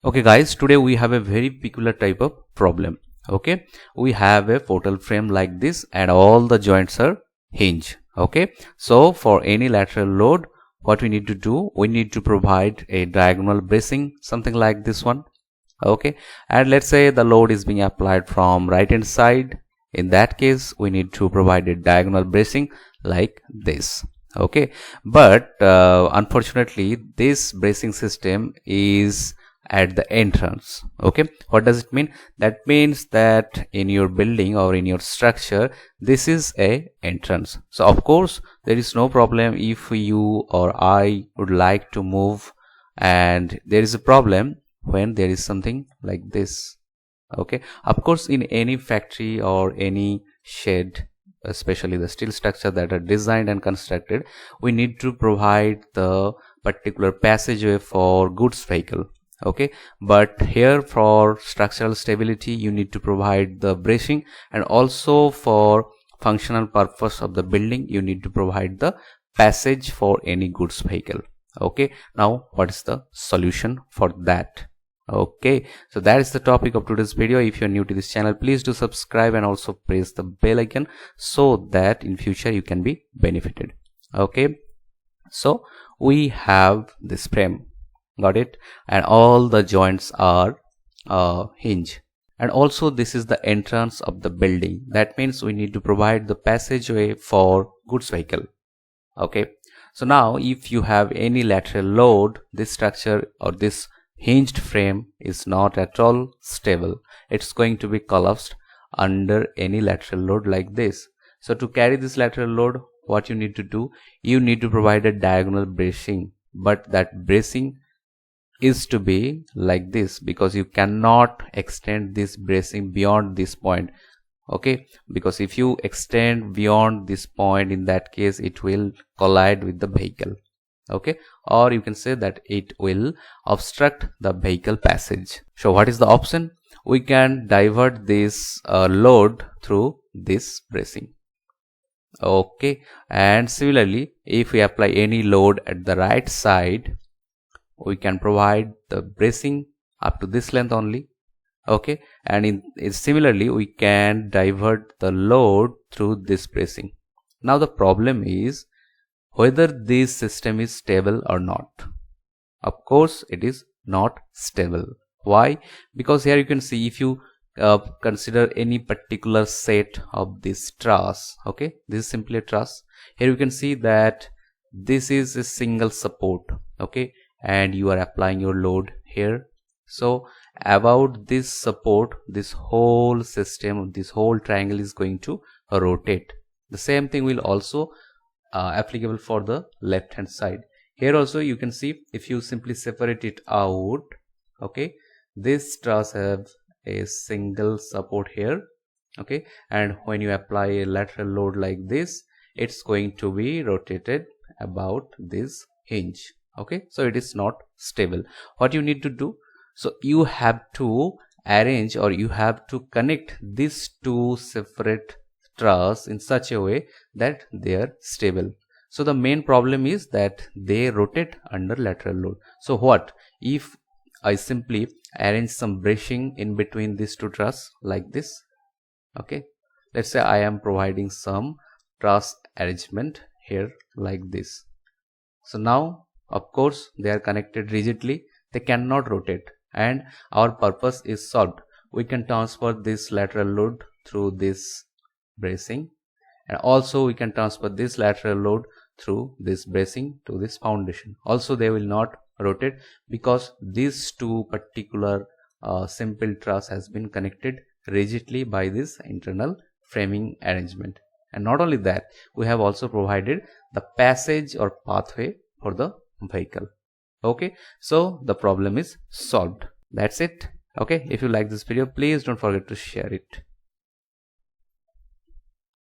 Okay guys, today we have a very peculiar type of problem. Okay, we have a portal frame like this and all the joints are hinge. Okay, so for any lateral load, what we need to do, we need to provide a diagonal bracing, something like this one. Okay, and let's say the load is being applied from right hand side. In that case, we need to provide a diagonal bracing like this. Okay, but unfortunately this bracing system is at the entrance. Okay, what does it mean? That means that in your building or in your structure, this is a entrance. So of course there is no problem if you or I would like to move, and there is a problem when there is something like this. Okay, of course in any factory or any shed, especially the steel structure that are designed and constructed, we need to provide the particular passageway for goods vehicle. Okay, but here for structural stability you need to provide the bracing, and also for functional purpose of the building you need to provide the passage for any goods vehicle. Okay, now what is the solution for that? Okay, so that is the topic of today's video. If you're new to this channel, please do subscribe and also press the bell icon so that in future you can be benefited. Okay, so we have this frame, got it, and all the joints are hinge, and also this is the entrance of the building. That means we need to provide the passageway for goods vehicle. Okay, so now if you have any lateral load, this structure or this hinged frame is not at all stable. It's going to be collapsed under any lateral load like this. So to carry this lateral load, what you need to do, you need to provide a diagonal bracing, but that bracing is to be like this, because you cannot extend this bracing beyond this point. Okay, because if you extend beyond this point, in that case it will collide with the vehicle. Okay, or you can say that it will obstruct the vehicle passage. So what is the option? We can divert this load through this bracing. Okay, and similarly if we apply any load at the right side, we can provide the bracing up to this length only. Okay, and similarly we can divert the load through this bracing. Now the problem is whether this system is stable or not. Of course it is not stable. Why? Because here you can see, if you consider any particular set of this truss, okay, this is simply a truss. Here you can see that this is a single support, okay, and you are applying your load here. So about this support, this whole system, this whole triangle is going to rotate. The same thing will also applicable for the left hand side. Here also you can see, if you simply separate it out, okay, this truss have a single support here. Okay, and when you apply a lateral load like this, it's going to be rotated about this hinge. Okay, so it is not stable. What you need to do, so you have to arrange, or you have to connect these two separate truss in such a way that they are stable. So the main problem is that they rotate under lateral load. So what if I simply arrange some bracing in between these two truss like this? Okay, let's say I am providing some truss arrangement here like this. So now of course they are connected rigidly, they cannot rotate, and our purpose is solved. We can transfer this lateral load through this bracing, and also we can transfer this lateral load through this bracing to this foundation. Also they will not rotate, because these two particular simple truss has been connected rigidly by this internal framing arrangement. And not only that, we have also provided the passage or pathway for the vehicle. Okay, so the problem is solved. That's it. Okay, if you like this video, please don't forget to share it.